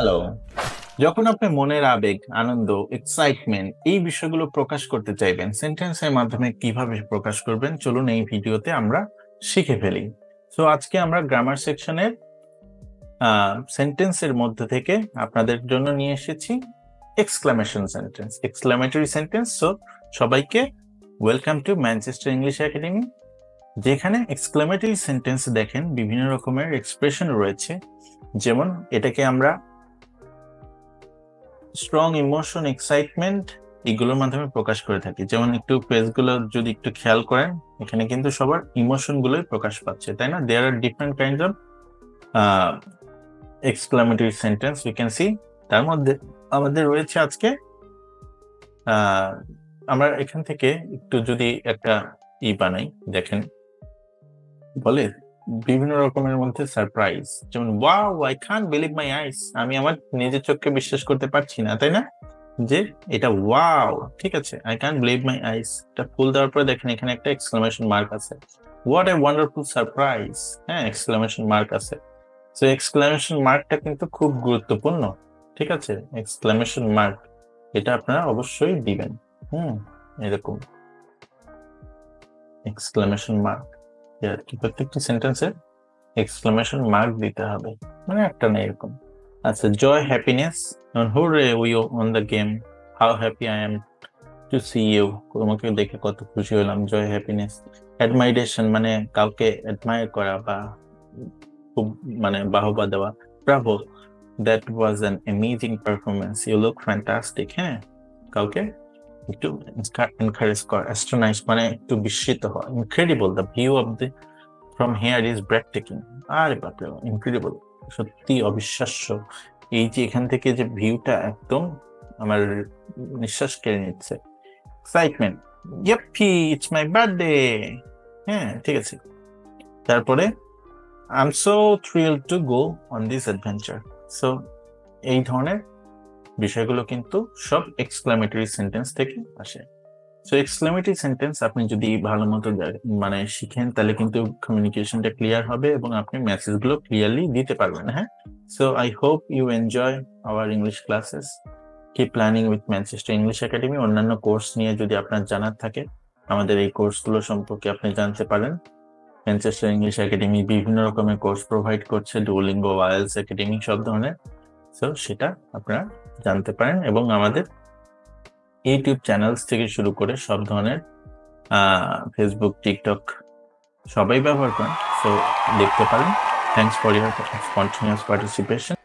Hello. যখন আপনি মনের আবেগ, আনন্দ, এক্সাইটমেন্ট এই বিষয়গুলো প্রকাশ করতে চাইবেন, সেন্টেন্সের মাধ্যমে কিভাবে প্রকাশ করবেন চলুন এই ভিডিওতে আমরা শিখে ফেলি। সো আজকে আমরা গ্রামার সেকশনের সেন্টেন্সের মধ্যে থেকে আপনাদের জন্য নিয়ে এসেছি exclamation sentence, exclamatory sentence. So সবাইকে welcome to Manchester English academy, যেখানে এক্সক্লামেটরি সেন্টেন্স দেখেন বিভিন্ন রকমের এক্সপ্রেশন রয়েছে। যেমন এটাকে আমরা স্ট্রং ইমোশন, এক্সাইটমেন্ট এগুলোর মাধ্যমে প্রকাশ করে থাকি। যেমন একটু পেজগুলো যদি একটু খেয়াল করেন, এখানে কিন্তু সবার ইমোশন গুলোই প্রকাশ পাচ্ছে, তাই না? There are different kinds of exclamatory sentence we can see. তার মধ্যে আমাদের রয়েছে আজকে আমরা এখান থেকে একটু যদি একটা বানাই, দেখেন বলে বিভিন্ন রকমের মধ্যে সারপ্রাইজ, যেমন wow, I can't believe my eyes, আমি আমার নিজের চোখকে বিশ্বাস করতে পারছি না, তাই না? যে এটা ওয়াও, ঠিক আছে, আই কান্ট বিলিভ মাই আইস, এটা ফুল দেওয়ার পরে দেখেন এখানে একটা এক্সক্লামেশন মার্ক আছে। হোয়াট এ ওয়ান্ডারফুল সারপ্রাইজ, হ্যাঁ, এক্সক্লামেশন মার্ক আছে। সো এক্সক্লামেশন মার্কটা কিন্তু খুব গুরুত্বপূর্ণ, ঠিক আছে? এক্সক্লামেশন মার্ক এটা আপনারা অবশ্যই দিবেন। এরকম এক্সক্লামেশন মার্ক আর কি প্রত্যেকটি সেন্টেন্সে এক্সক্লামেশন মার্ক দিতে হবে, মানে একটা না এরকম। আচ্ছা, joy, happiness, hurray we won the game, how happy I am to see you, তোমাকে দেখে কত খুশি হলাম, জয়, হ্যাপিনেস। অ্যাডমাইরেশন মানে কাউকে অ্যাডমায়ার করা বা খুব মানে বাহবা দেওয়া, bravo, that was an amazing performance, you look fantastic, হ্যাঁ, কাউকে একটু এনকারেজ করা। অ্যাস্ট্রোনাইজ মানে একটু বিস্মিত হওয়া। Incredible, the view of the from here is ব্রেথটেকিং, আরে বাপরে, ইনক্রেডিবল, সত্যি অবিশ্বাস্য, এই যে এখান থেকে যে ভিউটা একদম আমার নিঃশ্বাস কেড়ে নিচ্ছে। Excitement, yippee, it's my birthday, হ্যাঁ, ঠিক আছে। তারপরে I am so thrilled to go on this adventure. So এই ধরনের বিষয়গুলো কিন্তু সব এক্সক্লামেটরি সেন্টেন্স থেকে আসে। সো এক্সক্লামেটরি সেন্টেন্স আপনি যদি ভালো মতো মানে শিখেন, তাহলে কিন্তু কমিউনিকেশনটা ক্লিয়ার হবে এবং আপনি মেসেজগুলো ক্লিয়ারলি দিতে পারবেন। হ্যাঁ, so I hope you enjoy our English classes. Keep planning with Manchester English Academy. অন্যান্য কোর্স নিয়ে যদি আপনার জানার থাকে, আমাদের এই কোর্সগুলো সম্পর্কে আপনি জানতে পারেন। ম্যানচেস্টার ইংলিশ একাডেমি বিভিন্ন রকমের কোর্স প্রোভাইড করছে, ডুওলিঙ্গো, আইএলটিএস একাডেমি, সব ধরনের। সো সেটা আপনারা জানতে পারেন এবং আমাদের ইউটিউব চ্যানেলস থেকে শুরু করে সব ধরনের ফেসবুক, টিকটক সবাই ব্যবহার করেন, সো দেখতে পারেন। Thanks for year spontaneous participation.